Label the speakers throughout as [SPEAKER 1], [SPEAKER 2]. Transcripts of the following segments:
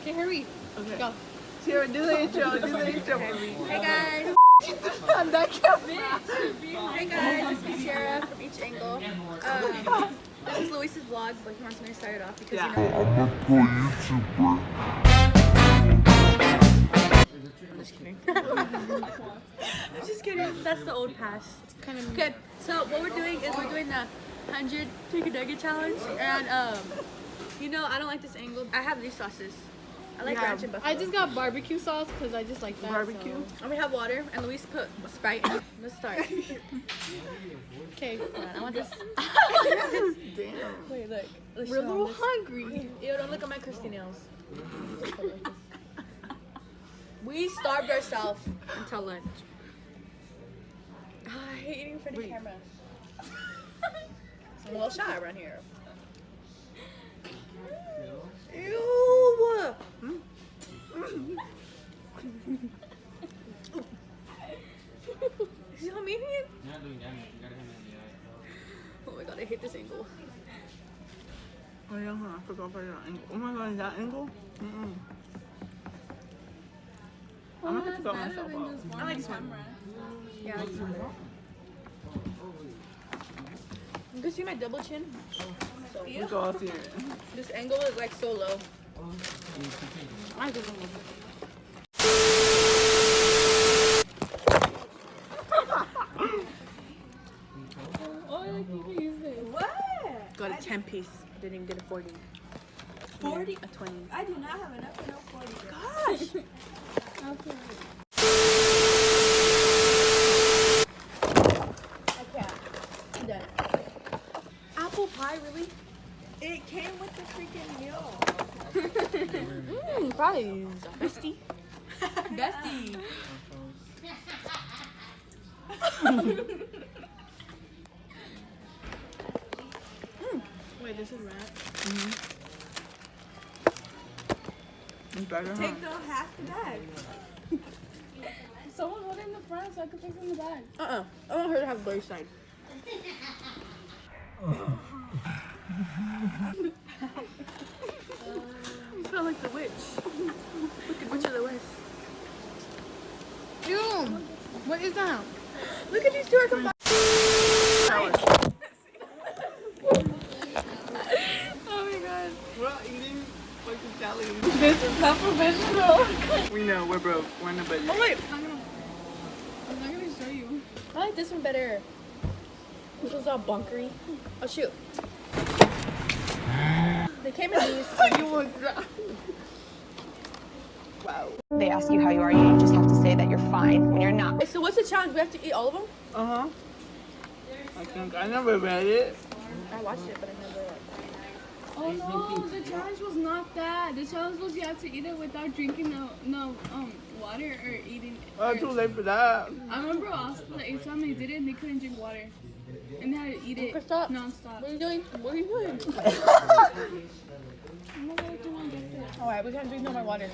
[SPEAKER 1] Okay, hurry.
[SPEAKER 2] Okay.
[SPEAKER 1] Go.
[SPEAKER 2] Sierra, do the intro. Do the intro.
[SPEAKER 1] Hey guys.
[SPEAKER 2] On that camera.
[SPEAKER 1] Hey guys, it's me, Sierra from Each Angle. This is Luis's vlog, but he wants me to start it off because
[SPEAKER 2] Yeah.
[SPEAKER 1] you know.
[SPEAKER 3] I'm a pro YouTuber.
[SPEAKER 1] I'm just kidding. I'm just kidding. That's the old past. It's kind of good. So what we're doing is we're doing the 100 chicken nugget challenge, and you know I don't like this angle. I have these sauces. I like ranch and buffalo.
[SPEAKER 4] I just got barbecue sauce because I just like that.
[SPEAKER 2] Barbecue.
[SPEAKER 4] So.
[SPEAKER 1] And we have water, and Luis put Sprite in. Let's start.
[SPEAKER 4] Okay.
[SPEAKER 1] I want this.
[SPEAKER 2] Damn.
[SPEAKER 1] Wait, look. Let's
[SPEAKER 4] We're a
[SPEAKER 1] show
[SPEAKER 4] little
[SPEAKER 1] them this.
[SPEAKER 4] hungry.
[SPEAKER 1] Ew, don't look at my crusty nails. We starved ourselves until lunch. Ah, I hate eating in front of the camera. It's a little shy around here. Ew! Is y'all meaning it? Oh my god, I hate this angle.
[SPEAKER 2] Oh yeah, I forgot about that angle. Oh my god, that angle? Mm-mm. I'm gonna have to cut myself off.
[SPEAKER 1] I like this one. Yeah, I like this one better. You can see my double chin? So,
[SPEAKER 2] We go off here.
[SPEAKER 1] this angle is like so low.
[SPEAKER 4] I just want
[SPEAKER 1] Got a 10 piece. Didn't even get a 40.
[SPEAKER 5] 40?
[SPEAKER 1] A 20.
[SPEAKER 5] I do not have enough for no 40.
[SPEAKER 1] Gosh! I can't. I'm done. Apple pie, really?
[SPEAKER 5] It came with the freaking meal.
[SPEAKER 1] Fries. Bestie. Bestie.
[SPEAKER 4] Wait, this is rat.
[SPEAKER 2] It's better, huh?
[SPEAKER 5] Take the half the bag.
[SPEAKER 4] Someone hold it in the front so I can pick from the back.
[SPEAKER 1] I want her to have a blurry side. You smell like the witch. Wicked Witch of the West.
[SPEAKER 4] Ew! What is that?
[SPEAKER 1] Look at these two are combined. Oh my god.
[SPEAKER 2] We're all eating fucking salad.
[SPEAKER 4] This is not professional.
[SPEAKER 2] We know, we're broke. We're in the budget.
[SPEAKER 1] Oh wait.
[SPEAKER 4] I'm not gonna show you.
[SPEAKER 1] I like this one better. This one's all bunkery. Oh shoot. They came in these.
[SPEAKER 2] You want that? Wow.
[SPEAKER 6] They ask you how you are, you just have to say that you're fine when you're not.
[SPEAKER 1] So what's the challenge? We have to eat all of them?
[SPEAKER 2] Uh-huh. I never read it.
[SPEAKER 1] I watched it, but I never.
[SPEAKER 4] Oh no, the challenge was not that. The challenge was you have to eat it without drinking no water or eating.
[SPEAKER 2] Oh, too late for that.
[SPEAKER 4] I remember also the ate some they did it and they couldn't drink water. And they had to eat it
[SPEAKER 1] Stop.
[SPEAKER 4] non-stop.
[SPEAKER 1] What are you doing? What are you doing? Alright, we can't drink no more water.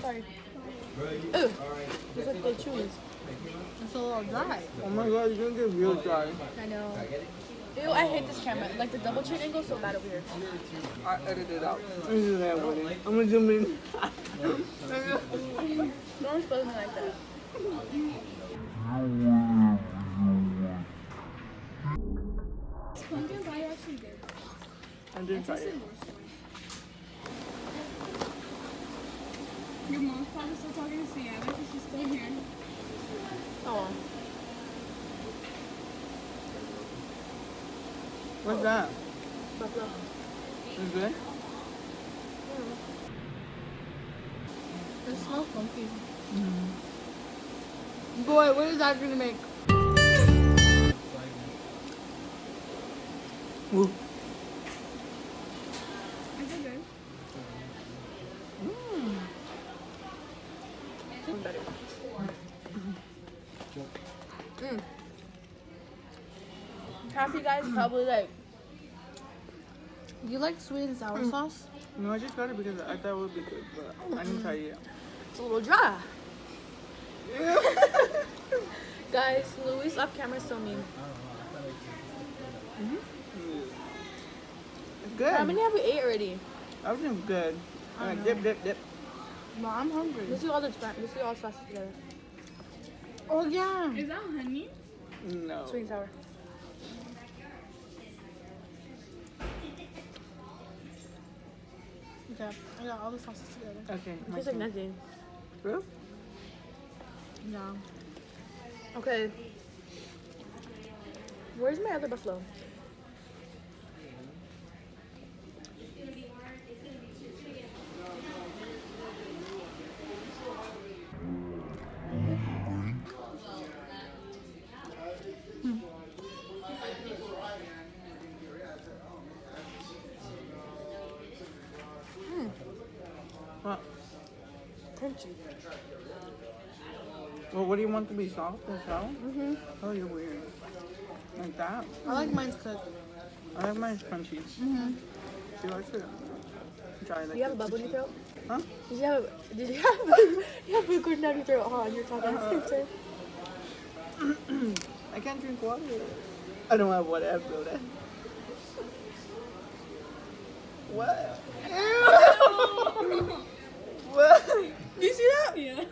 [SPEAKER 1] Sorry. Ooh. It's like the chewies.
[SPEAKER 4] It's a little dry.
[SPEAKER 2] Oh my god, you're gonna get real dry.
[SPEAKER 1] I know. Ew, I hate this camera. Like the double chin angle is so bad over here.
[SPEAKER 2] I edited it out. I'm gonna do that with it. I'm gonna zoom in.
[SPEAKER 1] No one's supposed to be like that.
[SPEAKER 4] Pumpkin pie actually good.
[SPEAKER 2] I didn't try it.
[SPEAKER 4] Your mom's probably still talking to Sienna because she's still here.
[SPEAKER 1] Oh.
[SPEAKER 2] What's that?
[SPEAKER 1] Buffalo.
[SPEAKER 2] Is good?
[SPEAKER 4] It smells funky. Boy, what is that gonna make?
[SPEAKER 2] Ooh.
[SPEAKER 4] Is it good?
[SPEAKER 1] Better. Half you guys probably like.
[SPEAKER 4] You like sweet and sour sauce?
[SPEAKER 2] No, I just got it because I thought it would be good, but I didn't try it yet.
[SPEAKER 1] It's a little dry. Guys, Luis off camera is so mean.
[SPEAKER 2] It's good.
[SPEAKER 1] How many have we ate already?
[SPEAKER 2] Everything's good. Alright, dip, dip, dip.
[SPEAKER 4] Well, I'm hungry.
[SPEAKER 1] Let's do all the sauces together.
[SPEAKER 2] Oh yeah.
[SPEAKER 4] Is that honey?
[SPEAKER 2] No.
[SPEAKER 1] Sweet and sour.
[SPEAKER 4] Okay, I got all the sauces together.
[SPEAKER 2] Okay.
[SPEAKER 1] It
[SPEAKER 2] my
[SPEAKER 1] tastes like
[SPEAKER 2] turn.
[SPEAKER 1] nothing.
[SPEAKER 2] Really?
[SPEAKER 4] Yeah.
[SPEAKER 1] Okay. Where's my other buffalo?
[SPEAKER 2] What?
[SPEAKER 1] Crunchy.
[SPEAKER 2] Well, what do you want to be soft and sour? Mm-hmm. Oh, you're weird. Like that?
[SPEAKER 4] I like mine's cooked.
[SPEAKER 2] I like mine crunchy. Mm-hmm. See, I should try like
[SPEAKER 1] Do you have a bubble in your throat?
[SPEAKER 2] Huh?
[SPEAKER 1] Did you have you have food going down your throat, huh? And you're talking at the same time?
[SPEAKER 2] I can't drink water. I don't have water. I have soda. What? What?
[SPEAKER 1] Do you see that?
[SPEAKER 4] Yeah.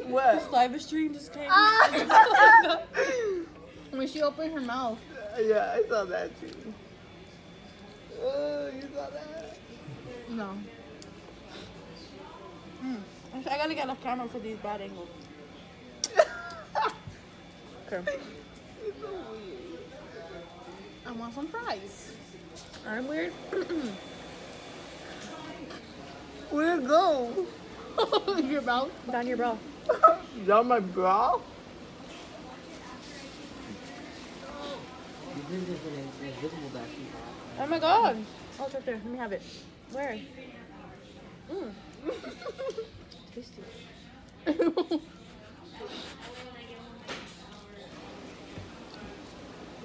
[SPEAKER 2] What?
[SPEAKER 1] Saliva stream just came.
[SPEAKER 4] When she opened her mouth.
[SPEAKER 2] Yeah, I saw that too. Oh, you saw that?
[SPEAKER 4] No.
[SPEAKER 1] I gotta get a camera for these bad angles. Okay.
[SPEAKER 2] It's so weird.
[SPEAKER 4] I want some fries.
[SPEAKER 1] I'm weird.
[SPEAKER 2] Where'd it go?
[SPEAKER 4] Your mouth?
[SPEAKER 1] Down your bra.
[SPEAKER 2] Down my bra?
[SPEAKER 7] You did this in invisible that she
[SPEAKER 1] Oh my god. Oh, it's right there. Let me have it. Where? Mmm. Tasty.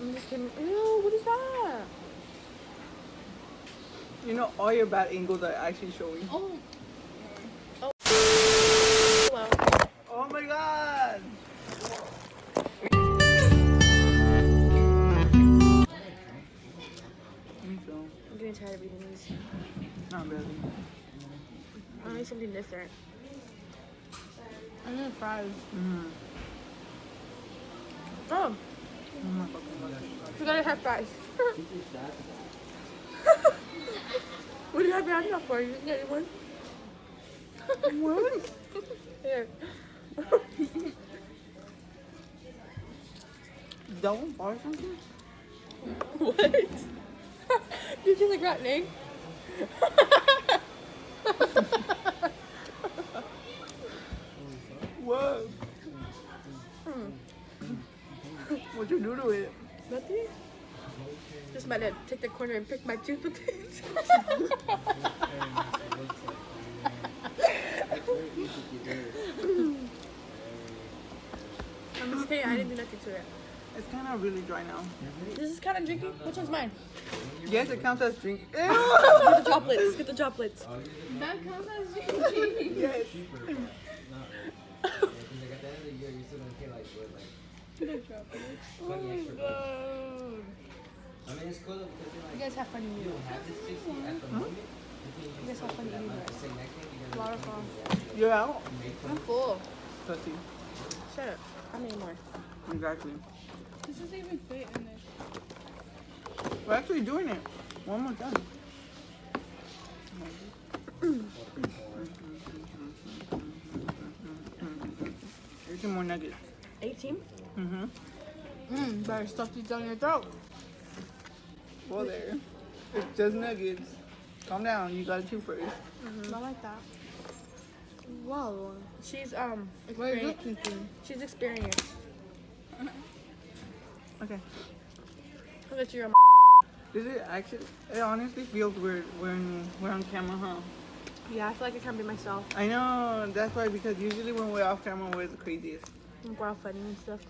[SPEAKER 1] I'm just kidding. Ew, what is that?
[SPEAKER 2] You know, all your bad angles are actually showing.
[SPEAKER 4] Oh.
[SPEAKER 1] Well,
[SPEAKER 2] Oh my god! Me too.
[SPEAKER 1] I'm getting tired of eating these.
[SPEAKER 2] Not really.
[SPEAKER 1] I need something different.
[SPEAKER 4] I need fries.
[SPEAKER 2] Mm-hmm.
[SPEAKER 1] Oh,
[SPEAKER 2] Oh my fucking god.
[SPEAKER 1] we gotta have fries. What do you have your hand up for? You didn't get one?
[SPEAKER 2] What?
[SPEAKER 1] Here.
[SPEAKER 2] Don't buy something?
[SPEAKER 1] What? Did you just like rat egg?
[SPEAKER 2] What? What you do to it?
[SPEAKER 1] Nothing? Just might have take the corner and pick my tooth with it. I'm just kidding, I didn't do nothing to it.
[SPEAKER 2] It's kind of really dry now.
[SPEAKER 1] This is kind of drinking. Which one's mine?
[SPEAKER 2] Yes, it counts as drink. Ew!
[SPEAKER 1] Get the droplets. Get the droplets.
[SPEAKER 4] That counts as drinking.
[SPEAKER 2] Yes.
[SPEAKER 7] cheaper. Not really. Yeah, 'cause like at the end of the year, you're still gonna pay like what, like 20 extra bucks. I mean, it's cool though because you're
[SPEAKER 1] You
[SPEAKER 7] like,
[SPEAKER 1] guys have fun
[SPEAKER 7] you
[SPEAKER 1] eating.
[SPEAKER 7] don't have this 60 at the moment. You can use
[SPEAKER 1] guys have fun
[SPEAKER 7] that
[SPEAKER 1] eating
[SPEAKER 7] money.
[SPEAKER 1] rice.
[SPEAKER 7] Say next week you're gonna
[SPEAKER 1] Waterfall.
[SPEAKER 2] You're out?
[SPEAKER 1] I'm full.
[SPEAKER 2] Pussy.
[SPEAKER 1] Shut up. I need more.
[SPEAKER 2] Exactly.
[SPEAKER 4] This doesn't even fit in there.
[SPEAKER 2] We're actually doing it. One more time. Here's some more nuggets.
[SPEAKER 1] 18?
[SPEAKER 2] Mm-hmm.
[SPEAKER 4] Better stuff these down your throat.
[SPEAKER 2] Well, there. It's just nuggets. Calm down. You gotta chew first.
[SPEAKER 4] Not like that. Wow.
[SPEAKER 1] She's
[SPEAKER 4] What are you thinking?
[SPEAKER 1] she's experienced.
[SPEAKER 2] Okay.
[SPEAKER 1] I'll let you
[SPEAKER 2] Does it actually? It honestly feels weird when we're on camera, huh?
[SPEAKER 1] Yeah, I feel like I can't be myself.
[SPEAKER 2] I know. That's why, because usually when we're off camera, we're the craziest.
[SPEAKER 1] We're all funny and stuff.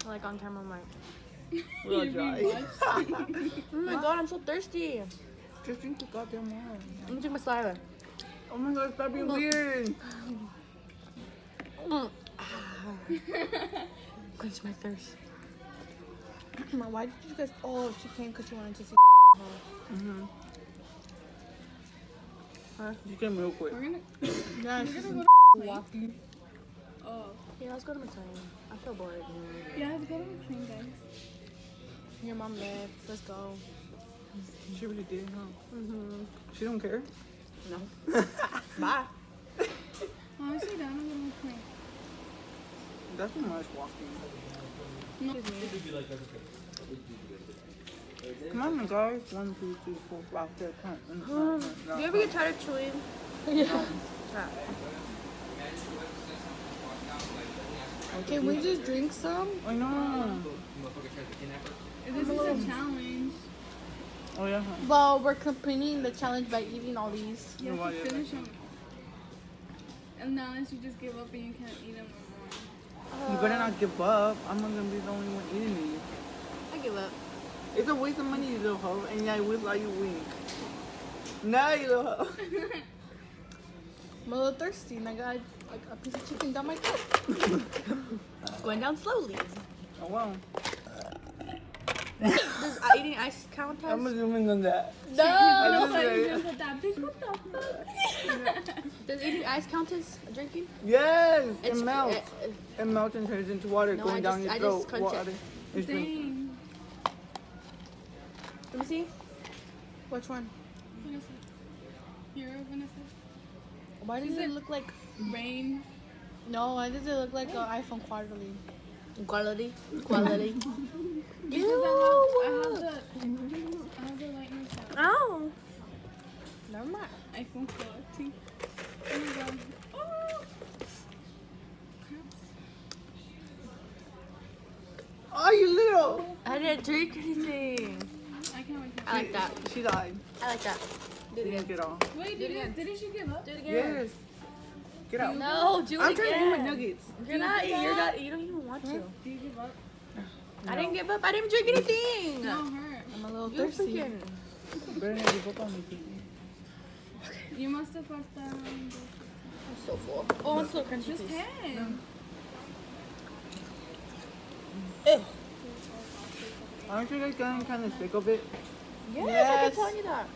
[SPEAKER 1] Like on camera, I'm like,
[SPEAKER 2] We're all dry.
[SPEAKER 1] oh my god, I'm so thirsty.
[SPEAKER 2] Just drink the goddamn water.
[SPEAKER 1] Let me drink my saliva.
[SPEAKER 2] Oh my god, stop being weird.
[SPEAKER 1] Quench my thirst.
[SPEAKER 4] Why did you guys? Oh, she came because she wanted to see.
[SPEAKER 2] Mm-hmm. You came real quick.
[SPEAKER 4] We're gonna
[SPEAKER 1] Yeah,
[SPEAKER 4] we're gonna go to
[SPEAKER 1] walking.
[SPEAKER 4] Oh.
[SPEAKER 1] Yeah, let's go to McLean. I feel bored.
[SPEAKER 4] Yeah, let's go to McLean, guys.
[SPEAKER 1] Your mom left. Let's go.
[SPEAKER 2] She really did, huh? She don't care?
[SPEAKER 1] No. Bye.
[SPEAKER 4] Honestly, down to go to McLean.
[SPEAKER 2] That's too much walking. Come on, guys. 1, 2, 3, 4, 5, 6, 7.
[SPEAKER 1] Do you ever get tired of chewing? Yeah. Can we just drink some?
[SPEAKER 2] I know.
[SPEAKER 4] This is a challenge.
[SPEAKER 2] Oh, yeah.
[SPEAKER 1] Well, we're completing the challenge by eating all these.
[SPEAKER 4] You have
[SPEAKER 2] Why
[SPEAKER 4] to
[SPEAKER 2] is
[SPEAKER 4] finish them. And now unless you just give up and you can't eat them no more.
[SPEAKER 2] You better not give up. I'm not gonna be the only one eating these.
[SPEAKER 1] I give up.
[SPEAKER 2] It's a waste of money, you little hoe. And I will let you wink. No, you little hoe.
[SPEAKER 1] I'm a little thirsty and I got like a piece of chicken down my throat. Going down slowly.
[SPEAKER 2] Oh, wow.
[SPEAKER 1] Does eating ice count as?
[SPEAKER 2] I'm assuming on that.
[SPEAKER 1] No!
[SPEAKER 2] just say-
[SPEAKER 4] Put that bitch, what the fuck?
[SPEAKER 1] Does eating ice count as drinking?
[SPEAKER 2] Yes!
[SPEAKER 1] It's-
[SPEAKER 2] It melts.
[SPEAKER 1] it-
[SPEAKER 2] It melts and turns into water
[SPEAKER 1] No,
[SPEAKER 2] going
[SPEAKER 1] I
[SPEAKER 2] down
[SPEAKER 1] just-
[SPEAKER 2] your
[SPEAKER 1] I
[SPEAKER 2] throat.
[SPEAKER 1] just crunch
[SPEAKER 2] Water.
[SPEAKER 1] it.
[SPEAKER 2] It's drink.
[SPEAKER 4] Dang.
[SPEAKER 1] Let me see. Which one?
[SPEAKER 4] Vanessa. You're Vanessa.
[SPEAKER 1] Why does it look like...
[SPEAKER 4] Rain.
[SPEAKER 1] No, why does it look like an iPhone Quality? Quality? Quality.
[SPEAKER 4] Because I have the lightning sound.
[SPEAKER 1] Oh. Never mind.
[SPEAKER 4] iPhone quality. Oh my god. Oh!
[SPEAKER 2] Oh, you little!
[SPEAKER 1] I didn't drink anything.
[SPEAKER 4] I can't wait.
[SPEAKER 1] I like that.
[SPEAKER 2] She died.
[SPEAKER 1] I like that.
[SPEAKER 2] She didn't get off.
[SPEAKER 4] Wait, didn't she give up?
[SPEAKER 1] Do it again.
[SPEAKER 2] Yes. Get out.
[SPEAKER 1] No, do it
[SPEAKER 2] I'm trying to eat my
[SPEAKER 1] again.
[SPEAKER 2] nuggets.
[SPEAKER 1] You're not, you don't even want to.
[SPEAKER 4] Do you give up?
[SPEAKER 1] I didn't give up. I didn't drink anything.
[SPEAKER 4] No, her.
[SPEAKER 1] I'm a little You're thirsty.
[SPEAKER 2] Better not give up on me, please.
[SPEAKER 4] You must have fucked that.
[SPEAKER 1] I'm so full. Oh, it's a little crunchy,
[SPEAKER 4] Just
[SPEAKER 1] please.
[SPEAKER 4] 10.
[SPEAKER 1] Ew.
[SPEAKER 2] Aren't you guys getting kind of sick of it?
[SPEAKER 1] Yes, I've been telling you that.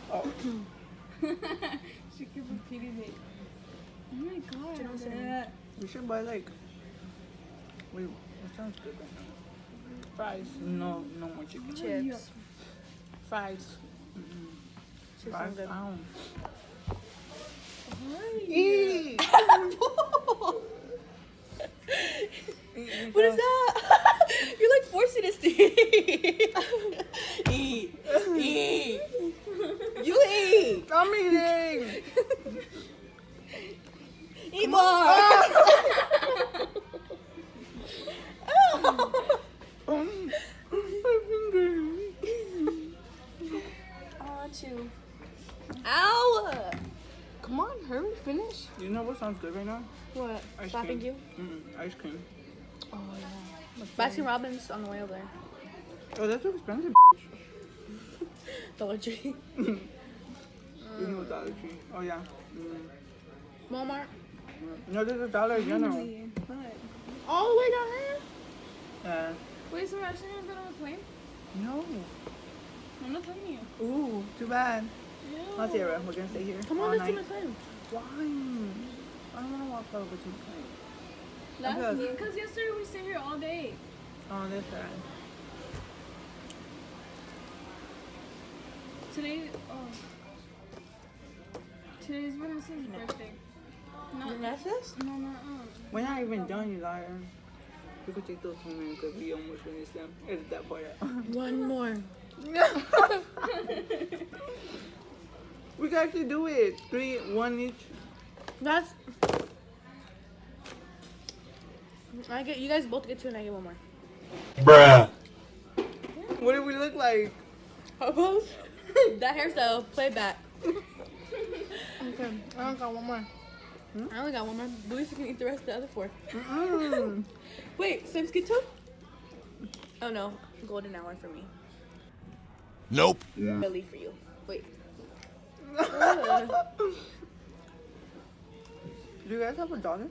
[SPEAKER 4] She kept repeating it. Oh my god.
[SPEAKER 1] You know what I'm saying?
[SPEAKER 4] Yeah.
[SPEAKER 2] We should buy like. Wait, what sounds good right now? Fries. No more chicken.
[SPEAKER 1] Chips. Fries. Chips
[SPEAKER 2] Fries.
[SPEAKER 1] sound good.
[SPEAKER 2] Eat.
[SPEAKER 1] What is that? You're like forcing us to eat. Eat. You eat.
[SPEAKER 2] I'm eating.
[SPEAKER 1] Eat more. Oh, chew. Ow! Come on, hurry, finish.
[SPEAKER 2] You know what sounds good right now?
[SPEAKER 1] What?
[SPEAKER 2] Ice
[SPEAKER 1] Slapping
[SPEAKER 2] cream.
[SPEAKER 1] you?
[SPEAKER 2] Ice cream.
[SPEAKER 1] Oh, yeah. Baskin Robbins on the way over there.
[SPEAKER 2] Oh, that's so expensive.
[SPEAKER 1] Dollar Tree.
[SPEAKER 2] There's no Dollar Tree. Oh yeah.
[SPEAKER 1] Walmart.
[SPEAKER 2] No, there's a Dollar General.
[SPEAKER 1] All the way down there?
[SPEAKER 2] Yeah.
[SPEAKER 4] Wait, so we're actually gonna go to McLean?
[SPEAKER 2] No.
[SPEAKER 4] I'm not telling you.
[SPEAKER 2] Ooh, too bad.
[SPEAKER 4] No.
[SPEAKER 2] Not Sarah. We're gonna stay here
[SPEAKER 1] Come
[SPEAKER 2] all
[SPEAKER 1] on, let's do
[SPEAKER 2] night.
[SPEAKER 1] McLean.
[SPEAKER 2] Why? I don't want to walk over to McLean.
[SPEAKER 4] Last week, because yesterday we stayed here all day.
[SPEAKER 2] Oh, that's right.
[SPEAKER 4] Today, today's Vanessa's birthday.
[SPEAKER 1] Vanessa's?
[SPEAKER 4] No.
[SPEAKER 2] We're not even done, you liar. We could take those home and because we almost finished them. Edit that part out.
[SPEAKER 1] One more.
[SPEAKER 2] We can actually do it. 3, 1 each.
[SPEAKER 1] That's. I get you guys both get 2 and I get 1 more.
[SPEAKER 3] Bruh.
[SPEAKER 2] What do we look like?
[SPEAKER 1] Hobos? That hairstyle, play back. Okay, I only got 1 more. I only got 1 more. Luisa can eat the rest of the other 4.
[SPEAKER 2] Mm-mm.
[SPEAKER 1] Wait, same skin tone? Oh no, golden hour for me.
[SPEAKER 3] Nope.
[SPEAKER 1] Really for you. Wait.
[SPEAKER 2] Do you guys have $1?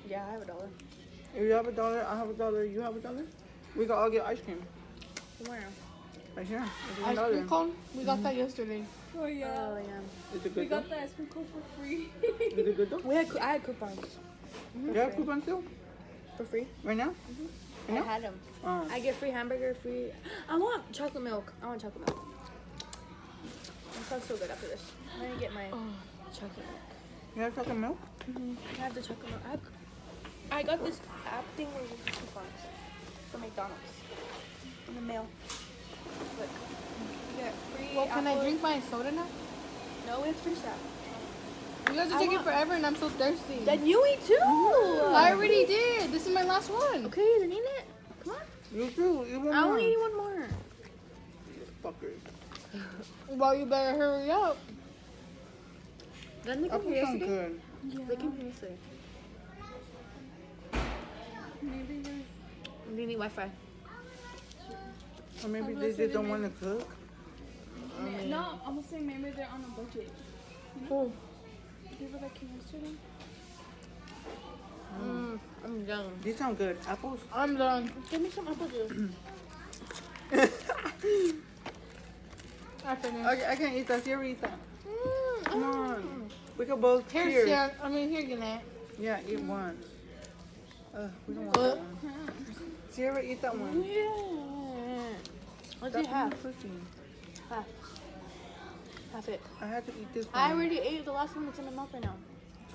[SPEAKER 1] Yeah, I have $1.
[SPEAKER 2] If you have $1, I have $1, you have $1. We can all get ice cream.
[SPEAKER 1] Where?
[SPEAKER 2] Right here. It's
[SPEAKER 1] Ice
[SPEAKER 2] $1.
[SPEAKER 1] cream cone? We got that yesterday.
[SPEAKER 4] Oh yeah.
[SPEAKER 1] Oh yeah.
[SPEAKER 2] Is it
[SPEAKER 4] We
[SPEAKER 2] good though?
[SPEAKER 4] got the ice cream cone for free.
[SPEAKER 2] Is it good though?
[SPEAKER 1] I had coupons
[SPEAKER 2] You have coupons still?
[SPEAKER 1] for free.
[SPEAKER 2] Right now?
[SPEAKER 1] I had them.
[SPEAKER 2] Oh.
[SPEAKER 1] I get free hamburger, free. I want chocolate milk. I want chocolate milk. It sounds so good after this. I'm gonna get my chocolate milk.
[SPEAKER 2] You have chocolate milk?
[SPEAKER 1] I have the chocolate milk. I got this app thing where you get coupons for McDonald's in the mail. Look, you get free.
[SPEAKER 8] Well, can I
[SPEAKER 1] apple-
[SPEAKER 8] drink my soda now?
[SPEAKER 1] No, we have to finish that.
[SPEAKER 8] You guys are
[SPEAKER 1] I
[SPEAKER 8] taking
[SPEAKER 1] want-
[SPEAKER 8] forever and I'm so thirsty.
[SPEAKER 1] Then you eat too.
[SPEAKER 8] I already did. This is my last one.
[SPEAKER 1] Okay, then eat it. Come on.
[SPEAKER 2] You too. You want
[SPEAKER 1] I
[SPEAKER 2] more?
[SPEAKER 1] only need one more.
[SPEAKER 2] Fuckers.
[SPEAKER 8] Well, you better hurry up.
[SPEAKER 1] Then they came
[SPEAKER 2] Apples
[SPEAKER 1] here
[SPEAKER 2] sound
[SPEAKER 1] yesterday.
[SPEAKER 2] good.
[SPEAKER 1] They came here yesterday.
[SPEAKER 4] Maybe they're
[SPEAKER 1] They need Wi-Fi.
[SPEAKER 2] Or maybe
[SPEAKER 4] I was
[SPEAKER 2] they
[SPEAKER 4] gonna
[SPEAKER 2] just don't
[SPEAKER 4] say
[SPEAKER 2] want to cook.
[SPEAKER 4] no, I was saying maybe they're on a budget.
[SPEAKER 1] Oh.
[SPEAKER 4] People that came yesterday.
[SPEAKER 1] I'm done.
[SPEAKER 2] These sound good. Apples?
[SPEAKER 8] I'm done.
[SPEAKER 1] Give me some apple juice.
[SPEAKER 8] I finished.
[SPEAKER 2] Okay, I can't eat that. Sierra, eat that. Come on. We can both
[SPEAKER 8] Here,
[SPEAKER 2] cheers.
[SPEAKER 8] Sian. I mean, here, Gannett.
[SPEAKER 2] Yeah, eat one. We don't want that one. Sierra, eat that one.
[SPEAKER 1] Yeah. Let's eat
[SPEAKER 2] That's
[SPEAKER 1] half.
[SPEAKER 2] pussy.
[SPEAKER 1] Half. Half it.
[SPEAKER 2] I had to eat this one.
[SPEAKER 1] I already ate the last one that's in the mouth right now.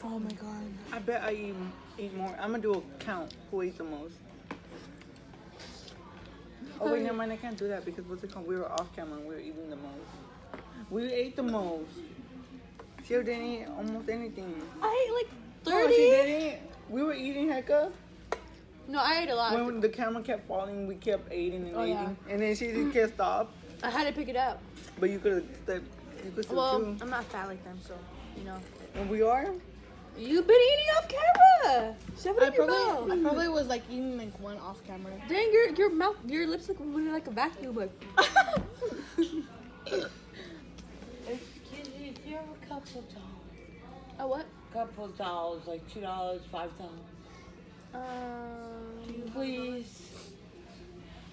[SPEAKER 8] Oh my god.
[SPEAKER 2] I bet I eat more. I'm gonna do a count who ate the most. Oh wait, never mind. I can't do that because what's it called? We were off camera and we were eating the most. We ate the most. She didn't eat almost anything.
[SPEAKER 1] I ate like
[SPEAKER 2] No,
[SPEAKER 1] 30.
[SPEAKER 2] she didn't. We were eating hecka.
[SPEAKER 1] No, I ate a lot.
[SPEAKER 2] When the camera kept falling, we kept eating and
[SPEAKER 1] Oh,
[SPEAKER 2] eating,
[SPEAKER 1] yeah.
[SPEAKER 2] and then she just can't stop.
[SPEAKER 1] I had to pick it up.
[SPEAKER 2] But you could have. You could still
[SPEAKER 1] Well,
[SPEAKER 2] too.
[SPEAKER 1] I'm not fat like them, so, you know.
[SPEAKER 2] And we are.
[SPEAKER 1] You've been eating off camera. Shove it
[SPEAKER 8] I
[SPEAKER 1] in your
[SPEAKER 8] probably,
[SPEAKER 1] mouth.
[SPEAKER 8] was like eating like one off camera.
[SPEAKER 1] Dang, your mouth, your lips look like a vacuum, but.
[SPEAKER 9] Excuse me, if you have a couple dollars,
[SPEAKER 1] Oh, what?
[SPEAKER 9] couple dollars, like $2, $5, please.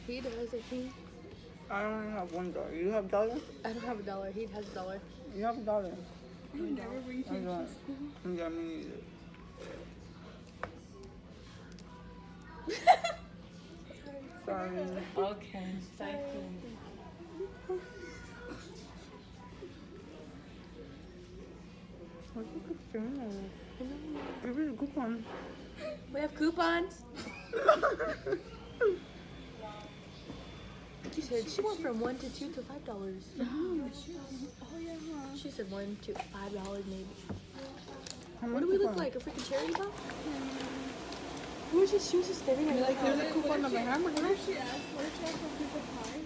[SPEAKER 1] He does, I think.
[SPEAKER 2] I only have $1. You have $1?
[SPEAKER 1] I don't have $1. He has $1.
[SPEAKER 2] You have $1.
[SPEAKER 4] You never bring
[SPEAKER 2] I
[SPEAKER 4] change
[SPEAKER 2] don't.
[SPEAKER 4] to school.
[SPEAKER 2] Yeah, me neither. Sorry.
[SPEAKER 9] Okay, thank you.
[SPEAKER 2] What's the good It was a good one.
[SPEAKER 1] We have coupons. She said she went from $1 to $2 to $5.
[SPEAKER 4] Oh yeah, huh?
[SPEAKER 1] She said $1 to $5 maybe.
[SPEAKER 2] How
[SPEAKER 1] What
[SPEAKER 2] much
[SPEAKER 1] do we
[SPEAKER 2] is
[SPEAKER 1] look
[SPEAKER 2] one?
[SPEAKER 1] like? A freaking charity box? She was just staring at me like,
[SPEAKER 8] There's a coupon of my hamburger.
[SPEAKER 4] What if she asked for a check for a piece of pie?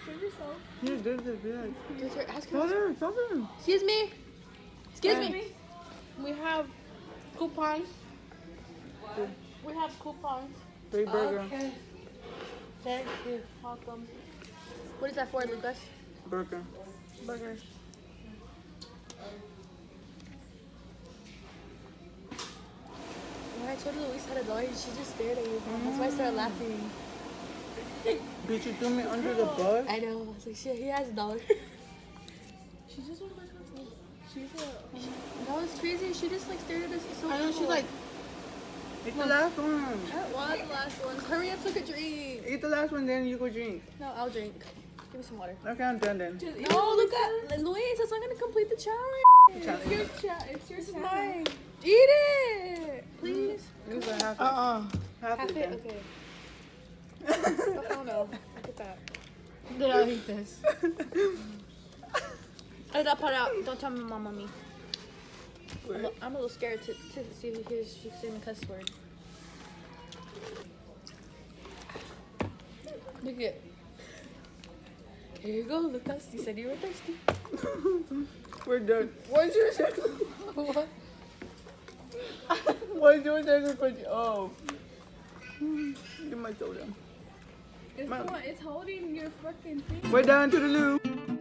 [SPEAKER 4] Serve yourself.
[SPEAKER 2] Yeah, there's a bit.
[SPEAKER 1] Just her, ask her.
[SPEAKER 2] Tell her, tell her.
[SPEAKER 1] Excuse me. Excuse me.
[SPEAKER 8] We have coupons. We have coupons.
[SPEAKER 2] Free burger.
[SPEAKER 9] Okay, thank you.
[SPEAKER 1] Welcome. What is that for, Lucas?
[SPEAKER 2] Burger.
[SPEAKER 1] Burger. When I told her Luis had $1, she just stared at you. That's why I started laughing.
[SPEAKER 2] Bitch, you threw me under the bus?
[SPEAKER 1] I know. I was like, shit, he has $1.
[SPEAKER 4] She just went back outside. She's a.
[SPEAKER 1] That was crazy. She just like stared at us. So
[SPEAKER 8] I know she's
[SPEAKER 1] cool.
[SPEAKER 8] like,
[SPEAKER 2] Eat the last one.
[SPEAKER 1] That was the last one. Hurry up, took a drink.
[SPEAKER 2] Eat the last one, then you go drink.
[SPEAKER 1] No, I'll drink. Give me some water.
[SPEAKER 2] Okay, I'm done then.
[SPEAKER 1] No, look at Luis. That's not gonna complete the challenge.
[SPEAKER 4] It's your chat. It's your
[SPEAKER 1] This is
[SPEAKER 4] chat.
[SPEAKER 1] mine. Eat it, please.
[SPEAKER 2] Use a half.
[SPEAKER 1] Half
[SPEAKER 2] Half
[SPEAKER 1] it.
[SPEAKER 2] it then.
[SPEAKER 1] Okay. Oh, hell no. Look at that.
[SPEAKER 8] did I eat this?
[SPEAKER 1] Edit that part out. Don't tell my mom on me. I'm a little scared to see if she's saying the cuss word. Look at it. Here you go, Lucas. You said you were thirsty.
[SPEAKER 2] We're done.
[SPEAKER 8] What's your What?
[SPEAKER 2] What's your second question? Oh. Give my soda.
[SPEAKER 4] It's holding your fucking thing.
[SPEAKER 2] We're down to the loop.